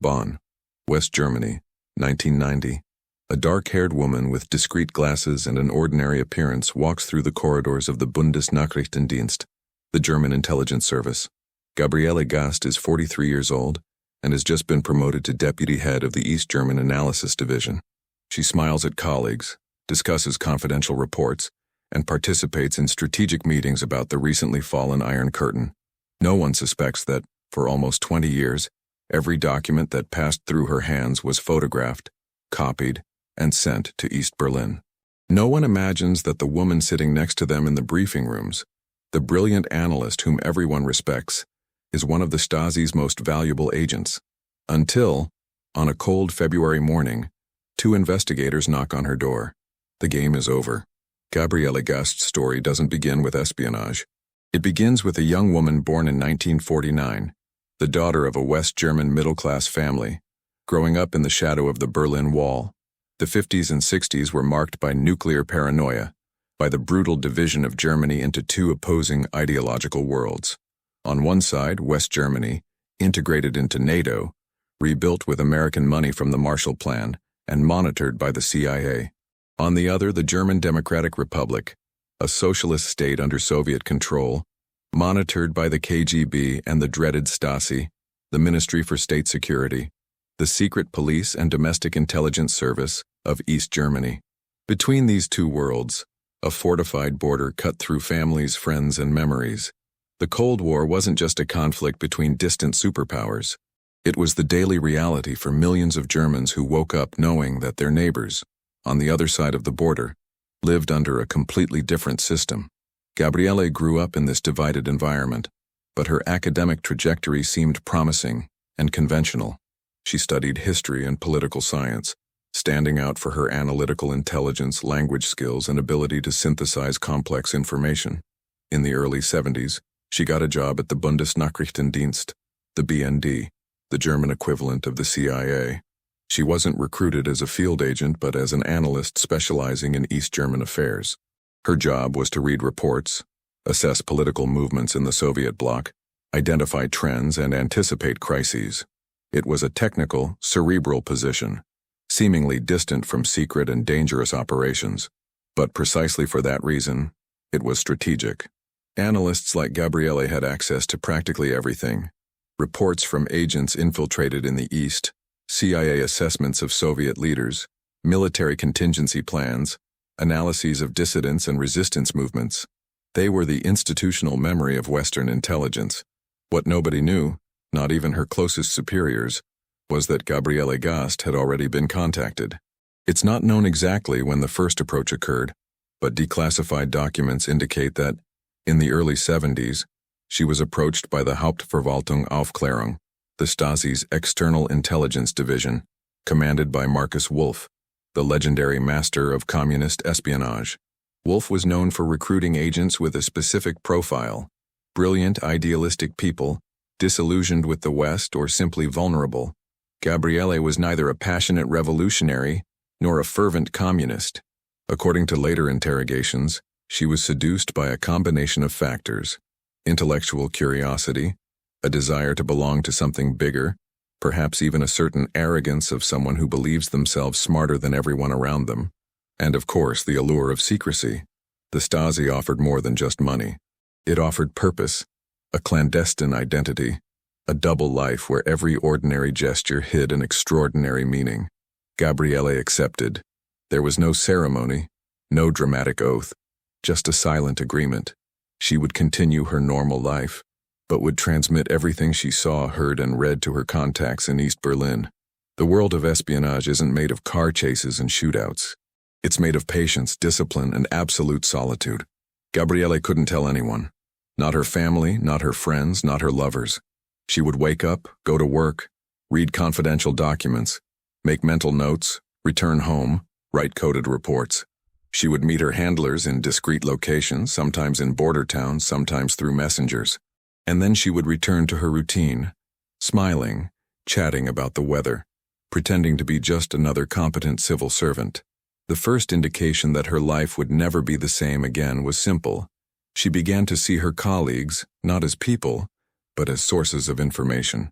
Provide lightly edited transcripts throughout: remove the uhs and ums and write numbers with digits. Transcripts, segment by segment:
Bonn, West Germany, 1990. A dark-haired woman with discreet glasses and an ordinary appearance walks through the corridors of the Bundesnachrichtendienst, the German intelligence service. Gabriele Gast is 43 years old and has just been promoted to deputy head of the East German Analysis Division. She smiles at colleagues, discusses confidential reports, and participates in strategic meetings about the recently fallen Iron Curtain. No one suspects that, for almost 20 years, every document that passed through her hands was photographed, copied, and sent to East Berlin. No one imagines that the woman sitting next to them in the briefing rooms, the brilliant analyst whom everyone respects, is one of the Stasi's most valuable agents. Until, on a cold February morning, two investigators knock on her door. The game is over. Gabriele Gast's story doesn't begin with espionage. It begins with a young woman born in 1949, the daughter of a West German middle-class family, growing up in the shadow of the Berlin Wall. The 50s and 60s were marked by nuclear paranoia, by the brutal division of Germany into two opposing ideological worlds. On one side, West Germany, integrated into NATO, rebuilt with American money from the Marshall Plan and monitored by the CIA. On the other, the German Democratic Republic, a socialist state under Soviet control, monitored by the KGB and the dreaded Stasi, the Ministry for State Security, the secret police and domestic intelligence service of East Germany. Between these two worlds, a fortified border cut through families, friends, and memories. The Cold War wasn't just a conflict between distant superpowers. It was the daily reality for millions of Germans who woke up knowing that their neighbors, on the other side of the border, lived under a completely different system. Gabriele grew up in this divided environment, but her academic trajectory seemed promising and conventional. She studied history and political science, standing out for her analytical intelligence, language skills, and ability to synthesize complex information. In the early 70s, she got a job at the Bundesnachrichtendienst, the BND, the German equivalent of the CIA. She wasn't recruited as a field agent but as an analyst specializing in East German affairs. Her job was to read reports, assess political movements in the Soviet bloc, identify trends, and anticipate crises. It was a technical, cerebral position, seemingly distant from secret and dangerous operations. But precisely for that reason, it was strategic. Analysts like Gabriele had access to practically everything: reports from agents infiltrated in the East, CIA assessments of Soviet leaders, military contingency plans, analyses of dissidents and resistance movements. They were the institutional memory of Western intelligence. What nobody knew, not even her closest superiors, was that Gabriele Gast had already been contacted. It's not known exactly when the first approach occurred, but declassified documents indicate that, in the early 70s, she was approached by the Hauptverwaltung Aufklärung, the Stasi's external intelligence division, commanded by Markus Wolf, the legendary master of communist espionage. Wolf was known for recruiting agents with a specific profile: brilliant, idealistic people, disillusioned with the West or simply vulnerable. Gabriele was neither a passionate revolutionary nor a fervent communist. According to later interrogations, she was seduced by a combination of factors: intellectual curiosity, a desire to belong to something bigger, perhaps even a certain arrogance of someone who believes themselves smarter than everyone around them, and of course the allure of secrecy. The Stasi offered more than just money. It offered purpose, a clandestine identity, a double life where every ordinary gesture hid an extraordinary meaning. Gabriele accepted. There was no ceremony, no dramatic oath, just a silent agreement. She would continue her normal life, but would transmit everything she saw, heard, and read to her contacts in East Berlin. The world of espionage isn't made of car chases and shootouts. It's made of patience, discipline, and absolute solitude. Gabriele couldn't tell anyone. Not her family, not her friends, not her lovers. She would wake up, go to work, read confidential documents, make mental notes, return home, write coded reports. She would meet her handlers in discreet locations, sometimes in border towns, sometimes through messengers. And then she would return to her routine, smiling, chatting about the weather, pretending to be just another competent civil servant. The first indication that her life would never be the same again was simple. She began to see her colleagues, not as people, but as sources of information.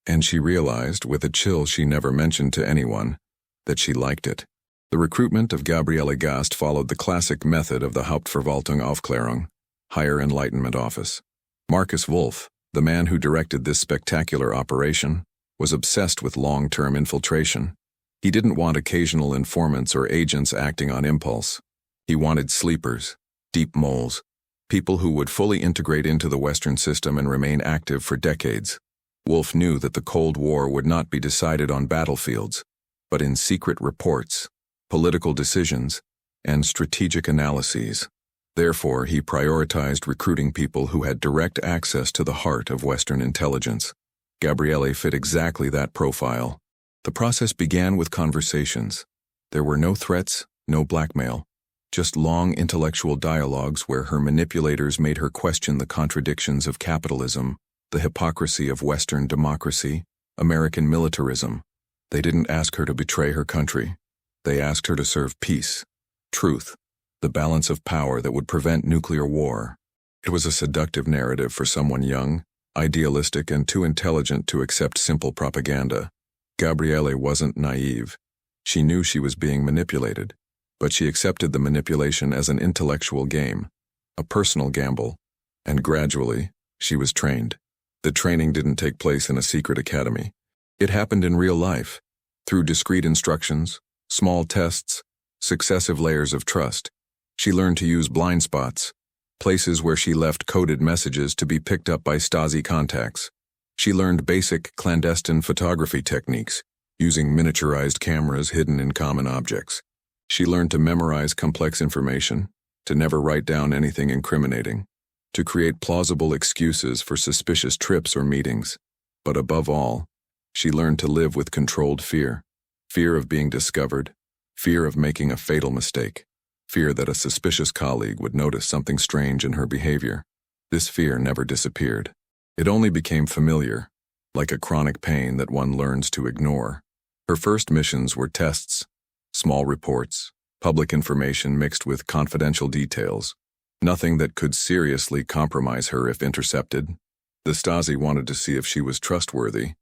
And she realized, with a chill she never mentioned to anyone, that she liked it. The recruitment of Gabriele Gast followed the classic method of the Hauptverwaltung Aufklärung, Higher Enlightenment Office. Marcus Wolf, the man who directed this spectacular operation, was obsessed with long-term infiltration. He didn't want occasional informants or agents acting on impulse. He wanted sleepers, deep moles, people who would fully integrate into the Western system and remain active for decades. Wolf knew that the Cold War would not be decided on battlefields, but in secret reports, political decisions, and strategic analyses. Therefore, he prioritized recruiting people who had direct access to the heart of Western intelligence. Gabriele fit exactly that profile. The process began with conversations. There were no threats, no blackmail, just long intellectual dialogues where her manipulators made her question the contradictions of capitalism, the hypocrisy of Western democracy, American militarism. They didn't ask her to betray her country. They asked her to serve peace, truth, the balance of power that would prevent nuclear war. It was a seductive narrative for someone young, idealistic, and too intelligent to accept simple propaganda. Gabriele wasn't naive. She knew she was being manipulated, but she accepted the manipulation as an intellectual game, a personal gamble, and gradually, she was trained. The training didn't take place in a secret academy. It happened in real life, through discrete instructions, small tests, successive layers of trust. She learned to use blind spots, places where she left coded messages to be picked up by Stasi contacts. She learned basic clandestine photography techniques, using miniaturized cameras hidden in common objects. She learned to memorize complex information, to never write down anything incriminating, to create plausible excuses for suspicious trips or meetings. But above all, she learned to live with controlled fear. Fear of being discovered, fear of making a fatal mistake, fear that a suspicious colleague would notice something strange in her behavior. This fear never disappeared. It only became familiar, like a chronic pain that one learns to ignore. Her first missions were tests, small reports, public information mixed with confidential details, nothing that could seriously compromise her if intercepted. The Stasi wanted to see if she was trustworthy,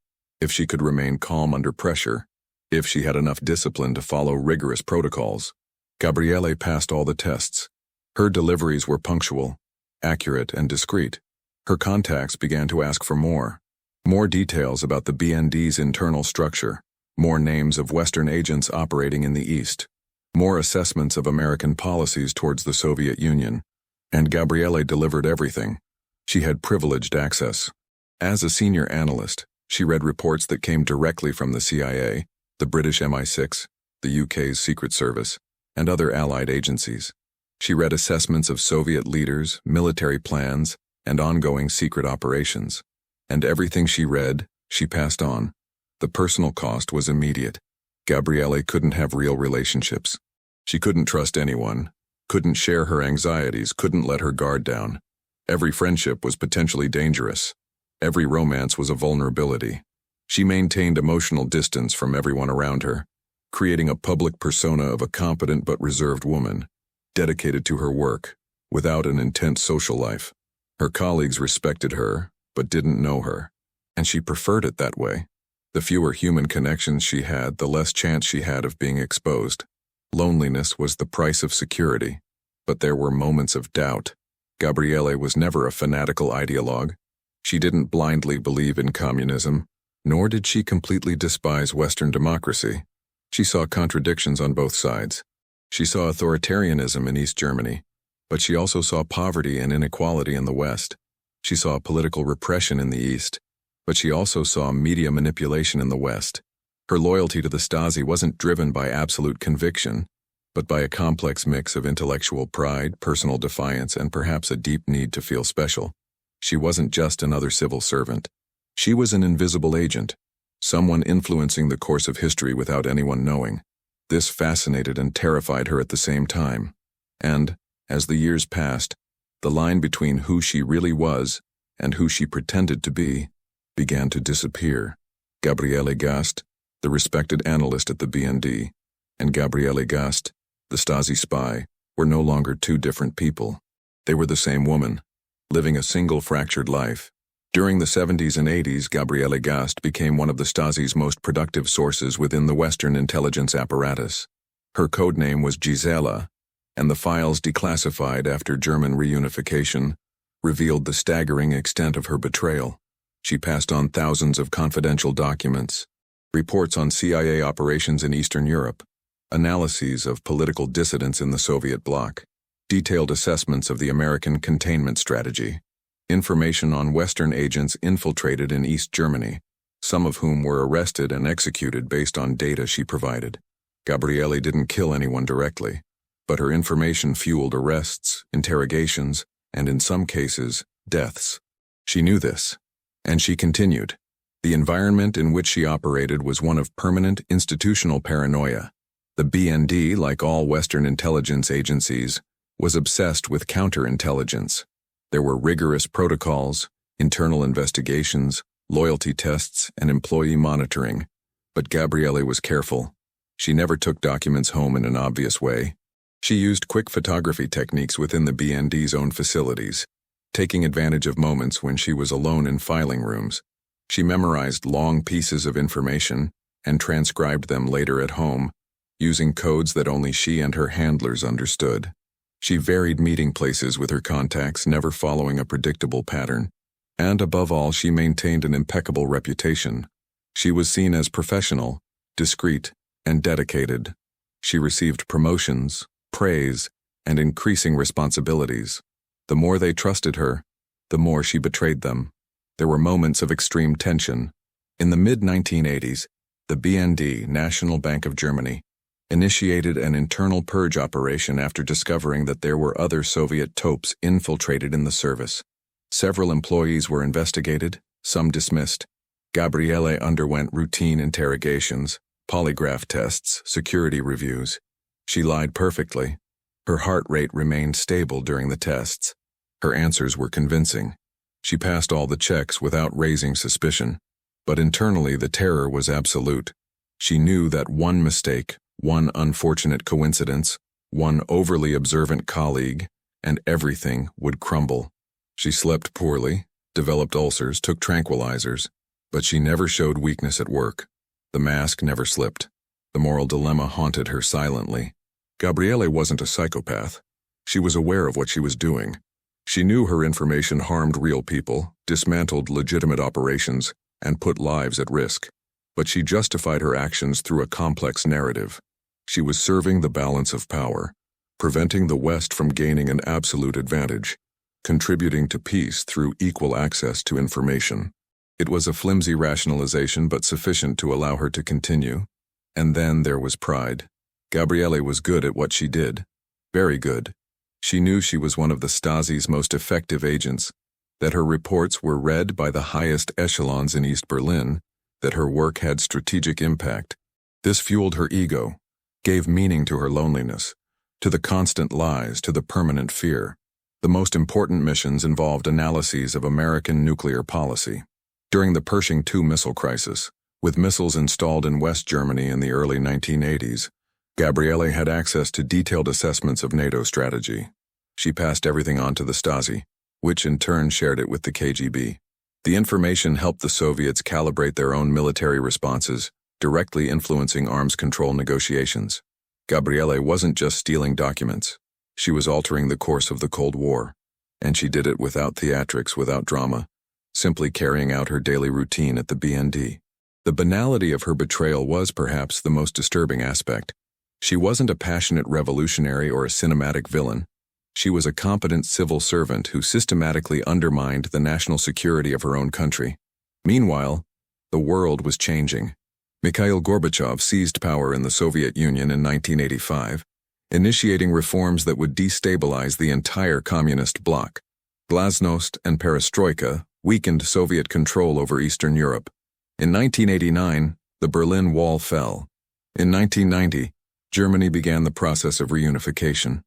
if she could remain calm under pressure, if she had enough discipline to follow rigorous protocols. Gabriele passed all the tests. Her deliveries were punctual, accurate, and discreet. Her contacts began to ask for more details about the BND's internal structure, more names of Western agents operating in the East, more assessments of American policies towards the Soviet Union. And Gabriele delivered everything. She had privileged access. As a senior analyst, she read reports that came directly from the CIA, the British MI6, the UK's Secret Service, and other allied agencies. She read assessments of Soviet leaders, military plans, and ongoing secret operations. And everything she read, she passed on. The personal cost was immediate. Gabriele couldn't have real relationships. She couldn't trust anyone, couldn't share her anxieties, couldn't let her guard down. Every friendship was potentially dangerous. Every romance was a vulnerability. She maintained emotional distance from everyone around her, creating a public persona of a competent but reserved woman, dedicated to her work, without an intense social life. Her colleagues respected her, but didn't know her, and she preferred it that way. The fewer human connections she had, the less chance she had of being exposed. Loneliness was the price of security, but there were moments of doubt. Gabriele was never a fanatical ideologue. She didn't blindly believe in communism, nor did she completely despise Western democracy. She saw contradictions on both sides. She saw authoritarianism in East Germany, but she also saw poverty and inequality in the West. She saw political repression in the East, but she also saw media manipulation in the West. Her loyalty to the Stasi wasn't driven by absolute conviction, but by a complex mix of intellectual pride, personal defiance, and perhaps a deep need to feel special. She wasn't just another civil servant. She was an invisible agent, someone influencing the course of history without anyone knowing. This fascinated and terrified her at the same time. And, as the years passed, the line between who she really was and who she pretended to be began to disappear. Gabriele Gast, the respected analyst at the BND, and Gabriele Gast, the Stasi spy, were no longer two different people. They were the same woman, living a single fractured life, During the 70s and 80s, Gabriele GAST became one of the Stasi's most productive sources within the Western intelligence apparatus. Her codename was Gisela, and the files declassified after German reunification revealed the staggering extent of her betrayal. She passed on thousands of confidential documents, reports on CIA operations in Eastern Europe, analyses of political dissidents in the Soviet bloc, detailed assessments of the American containment strategy, information on Western agents infiltrated in East Germany, some of whom were arrested and executed based on data she provided. Gabriele didn't kill anyone directly, but her information fueled arrests, interrogations, and in some cases, deaths. She knew this, and she continued. The environment in which she operated was one of permanent institutional paranoia. The BND, like all Western intelligence agencies, was obsessed with counterintelligence. There were rigorous protocols, internal investigations, loyalty tests, and employee monitoring. But Gabriele was careful. She never took documents home in an obvious way. She used quick photography techniques within the BND's own facilities, taking advantage of moments when she was alone in filing rooms. She memorized long pieces of information and transcribed them later at home, using codes that only she and her handlers understood. She varied meeting places with her contacts, never following a predictable pattern. And above all, she maintained an impeccable reputation. She was seen as professional, discreet, and dedicated. She received promotions, praise, and increasing responsibilities. The more they trusted her, the more she betrayed them. There were moments of extreme tension. In the mid-1980s, the BND, National Bank of Germany, initiated an internal purge operation after discovering that there were other Soviet topes infiltrated in the service. Several employees were investigated, some dismissed. Gabriele underwent routine interrogations, polygraph tests, security reviews. She lied perfectly. Her heart rate remained stable during the tests. Her answers were convincing. She passed all the checks without raising suspicion. But internally, the terror was absolute. She knew that one mistake, one unfortunate coincidence, one overly observant colleague, and everything would crumble. She slept poorly, developed ulcers, took tranquilizers, but she never showed weakness at work. The mask never slipped. The moral dilemma haunted her silently. Gabriele wasn't a psychopath. She was aware of what she was doing. She knew her information harmed real people, dismantled legitimate operations, and put lives at risk. But she justified her actions through a complex narrative. She was serving the balance of power, preventing the West from gaining an absolute advantage, contributing to peace through equal access to information. It was a flimsy rationalization but sufficient to allow her to continue. And then there was pride. Gabriele was good at what she did. Very good. She knew she was one of the Stasi's most effective agents, that her reports were read by the highest echelons in East Berlin, that her work had strategic impact. This fueled her ego, gave meaning to her loneliness, to the constant lies, to the permanent fear. The most important missions involved analyses of American nuclear policy. During the Pershing II missile crisis, with missiles installed in West Germany in the early 1980s, Gabriele had access to detailed assessments of NATO strategy. She passed everything on to the Stasi, which in turn shared it with the KGB. The information helped the Soviets calibrate their own military responses, directly influencing arms control negotiations. Gabriele wasn't just stealing documents. She was altering the course of the Cold War. And she did it without theatrics, without drama, simply carrying out her daily routine at the BND. The banality of her betrayal was perhaps the most disturbing aspect. She wasn't a passionate revolutionary or a cinematic villain. She was a competent civil servant who systematically undermined the national security of her own country. Meanwhile, the world was changing. Mikhail Gorbachev seized power in the Soviet Union in 1985, initiating reforms that would destabilize the entire communist bloc. Glasnost and perestroika weakened Soviet control over Eastern Europe. In 1989, the Berlin Wall fell. In 1990, Germany began the process of reunification,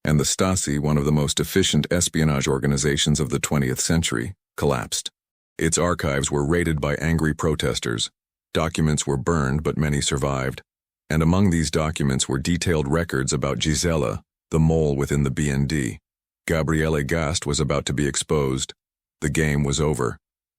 and the Stasi, one of the most efficient espionage organizations of the 20th century, collapsed. Its archives were raided by angry protesters. Documents were burned, but many survived. And among these documents were detailed records about Gisela, the mole within the BND. Gabriele GAST was about to be exposed. The game was over.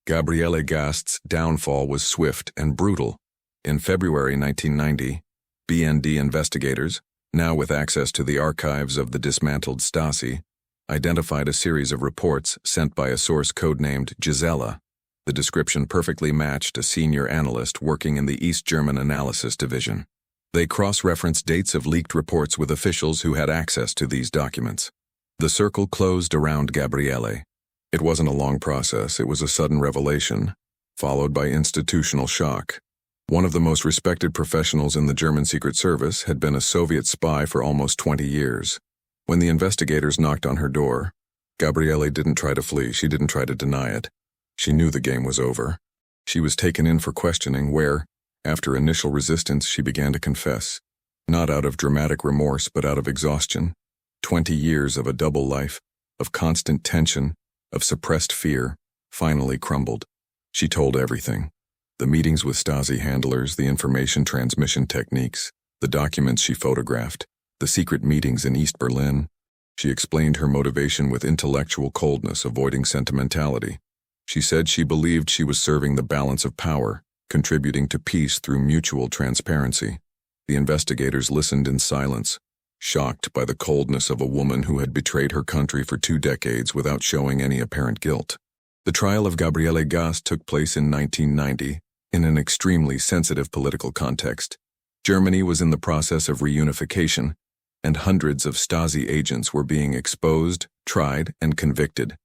Gabriele Gast's downfall was swift and brutal. In February 1990, BND investigators, now with access to the archives of the dismantled Stasi, identified a series of reports sent by a source codenamed Gisela. The description perfectly matched a senior analyst working in the East German Analysis Division. They cross-referenced dates of leaked reports with officials who had access to these documents. The circle closed around Gabriele. It wasn't a long process, it was a sudden revelation, followed by institutional shock. One of the most respected professionals in the German Secret Service had been a Soviet spy for almost 20 years. When the investigators knocked on her door, Gabriele didn't try to flee, she didn't try to deny it. She knew the game was over. She was taken in for questioning where, after initial resistance, she began to confess. Not out of dramatic remorse, but out of exhaustion. 20 years of a double life, of constant tension, of suppressed fear, finally crumbled. She told everything. The meetings with Stasi handlers, the information transmission techniques, the documents she photographed, the secret meetings in East Berlin. She explained her motivation with intellectual coldness, avoiding sentimentality. She said she believed she was serving the balance of power, contributing to peace through mutual transparency. The investigators listened in silence, shocked by the coldness of a woman who had betrayed her country for 2 decades without showing any apparent guilt. The trial of Gabriele Gast took place in 1990, in an extremely sensitive political context. Germany was in the process of reunification, and hundreds of Stasi agents were being exposed, tried, and convicted.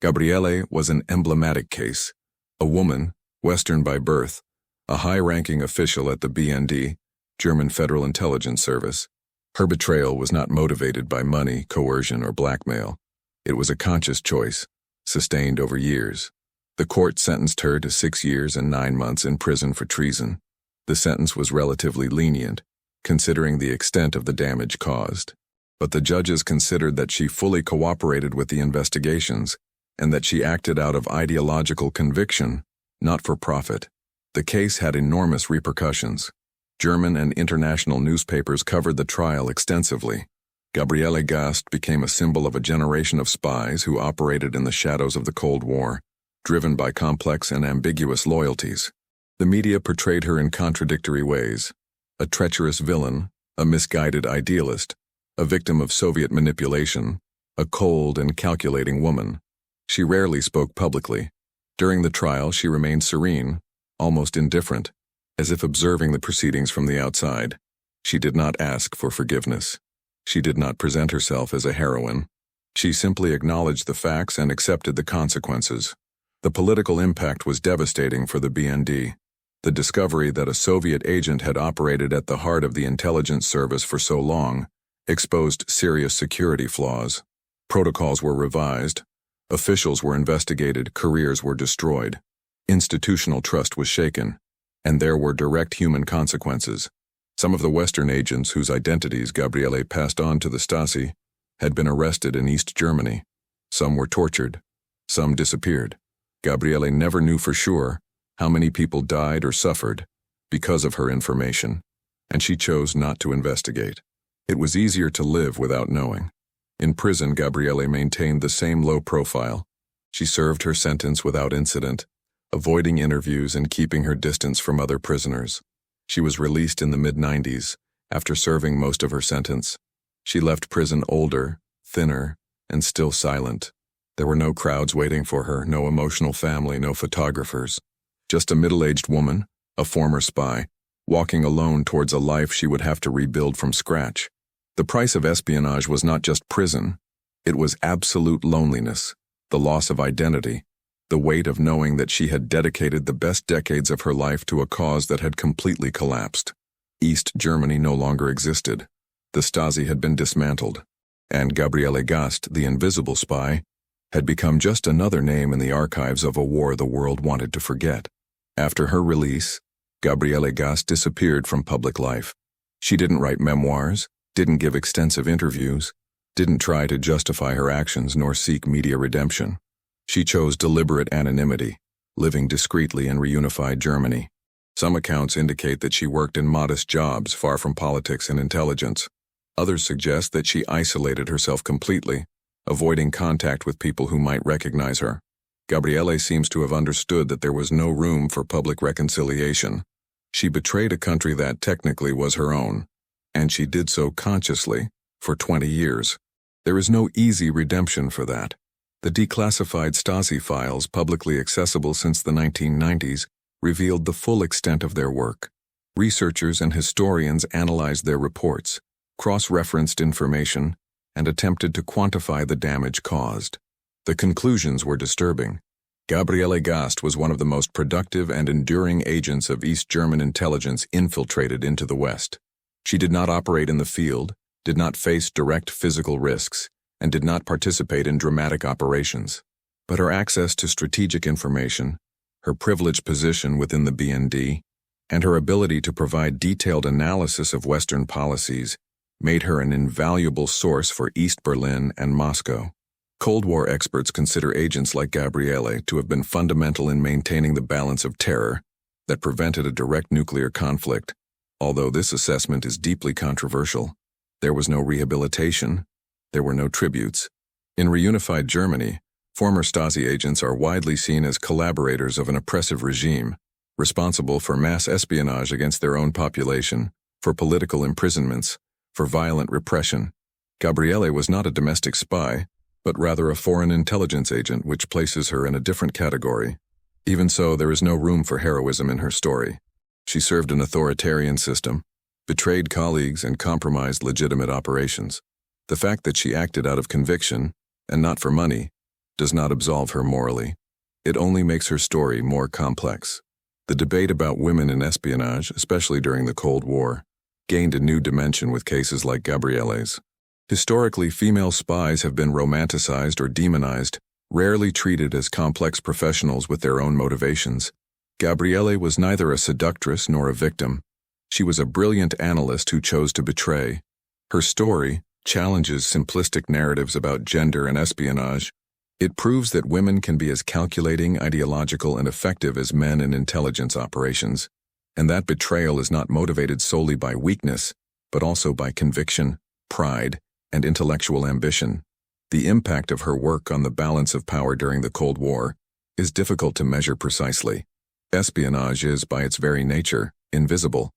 Gabriele was an emblematic case. A woman, Western by birth, a high-ranking official at the BND, German Federal Intelligence Service. Her betrayal was not motivated by money, coercion, or blackmail. It was a conscious choice, sustained over years. The court sentenced her to 6 years and 9 months in prison for treason. The sentence was relatively lenient, considering the extent of the damage caused. But the judges considered that she fully cooperated with the investigations and that she acted out of ideological conviction, not for profit. The case had enormous repercussions. German and international newspapers covered the trial extensively. Gabriele Gast became a symbol of a generation of spies who operated in the shadows of the Cold War, driven by complex and ambiguous loyalties. The media portrayed her in contradictory ways: a treacherous villain, a misguided idealist, a victim of Soviet manipulation, a cold and calculating woman. She rarely spoke publicly. During the trial, she remained serene, almost indifferent, as if observing the proceedings from the outside. She did not ask for forgiveness. She did not present herself as a heroine. She simply acknowledged the facts and accepted the consequences. The political impact was devastating for the BND. The discovery that a Soviet agent had operated at the heart of the intelligence service for so long exposed serious security flaws. Protocols were revised. Officials were investigated. Careers were destroyed. Institutional trust was shaken. And there were direct human consequences. Some of the Western agents whose identities Gabriele passed on to the Stasi had been arrested in East Germany. Some were tortured. Some disappeared. Gabriele never knew for sure how many people died or suffered because of her information, and she chose not to investigate. It was easier to live without knowing. In prison, Gabriele maintained the same low profile. She served her sentence without incident, avoiding interviews and keeping her distance from other prisoners. She was released in the mid-90s, after serving most of her sentence. She left prison older, thinner, and still silent. There were no crowds waiting for her, no emotional family, no photographers. Just a middle-aged woman, a former spy, walking alone towards a life she would have to rebuild from scratch. The price of espionage was not just prison. It was absolute loneliness, the loss of identity, the weight of knowing that she had dedicated the best decades of her life to a cause that had completely collapsed. East Germany no longer existed. The Stasi had been dismantled, and Gabriele Gast, the invisible spy, had become just another name in the archives of a war the world wanted to forget. After her release, Gabriele Gast disappeared from public life. She didn't write memoirs, didn't give extensive interviews, didn't try to justify her actions nor seek media redemption. She chose deliberate anonymity, living discreetly in reunified Germany. Some accounts indicate that she worked in modest jobs far from politics and intelligence. Others suggest that she isolated herself completely, avoiding contact with people who might recognize her. Gabriele seems to have understood that there was no room for public reconciliation. She betrayed a country that technically was her own, and she did so consciously for 20 years. There is no easy redemption for that. The declassified Stasi files, publicly accessible since the 1990s, revealed the full extent of their work. Researchers and historians analyzed their reports, cross-referenced information, and attempted to quantify the damage caused. The conclusions were disturbing. Gabriele GAST was one of the most productive and enduring agents of East German intelligence infiltrated into the West. She did not operate in the field, did not face direct physical risks, and did not participate in dramatic operations. But her access to strategic information, her privileged position within the BND, and her ability to provide detailed analysis of Western policies made her an invaluable source for East Berlin and Moscow. Cold War experts consider agents like Gabriele to have been fundamental in maintaining the balance of terror that prevented a direct nuclear conflict. Although this assessment is deeply controversial, there was no rehabilitation, there were no tributes. In reunified Germany, former Stasi agents are widely seen as collaborators of an oppressive regime, responsible for mass espionage against their own population, for political imprisonments, for violent repression. Gabriele was not a domestic spy, but rather a foreign intelligence agent, which places her in a different category. Even so, there is no room for heroism in her story. She served an authoritarian system, betrayed colleagues, and compromised legitimate operations. The fact that she acted out of conviction, and not for money, does not absolve her morally. It only makes her story more complex. The debate about women in espionage, especially during the Cold War, gained a new dimension with cases like Gabriele's. Historically, female spies have been romanticized or demonized, rarely treated as complex professionals with their own motivations. Gabriele was neither a seductress nor a victim. She was a brilliant analyst who chose to betray. Her story challenges simplistic narratives about gender and espionage. It proves that women can be as calculating, ideological, and effective as men in intelligence operations, and that betrayal is not motivated solely by weakness, but also by conviction, pride, and intellectual ambition. The impact of her work on the balance of power during the Cold War is difficult to measure precisely. Espionage is, by its very nature, invisible.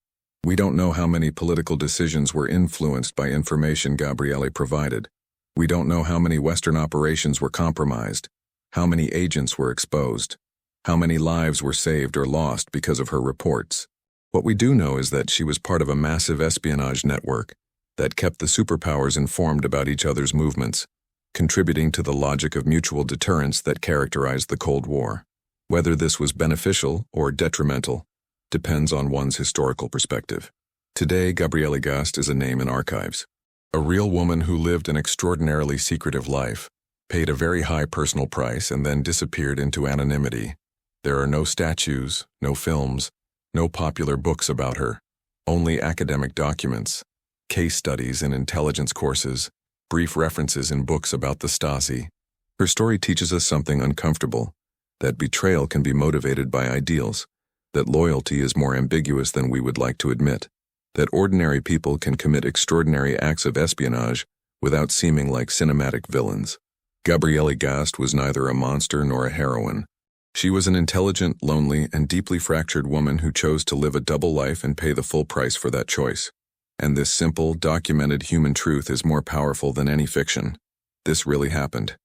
We don't know how many political decisions were influenced by information Gabriele provided. We don't know how many Western operations were compromised, how many agents were exposed, how many lives were saved or lost because of her reports. What we do know is that she was part of a massive espionage network that kept the superpowers informed about each other's movements, contributing to the logic of mutual deterrence that characterized the Cold War. Whether this was beneficial or detrimental depends on one's historical perspective. Today, Gabriele GAST is a name in archives. A real woman who lived an extraordinarily secretive life, paid a very high personal price, and then disappeared into anonymity. There are no statues, no films, no popular books about her, only academic documents, case studies in intelligence courses, brief references in books about the Stasi. Her story teaches us something uncomfortable, that betrayal can be motivated by ideals, that loyalty is more ambiguous than we would like to admit, that ordinary people can commit extraordinary acts of espionage without seeming like cinematic villains. Gabriele GAST was neither a monster nor a heroine. She was an intelligent, lonely, and deeply fractured woman who chose to live a double life and pay the full price for that choice. And this simple, documented human truth is more powerful than any fiction. This really happened.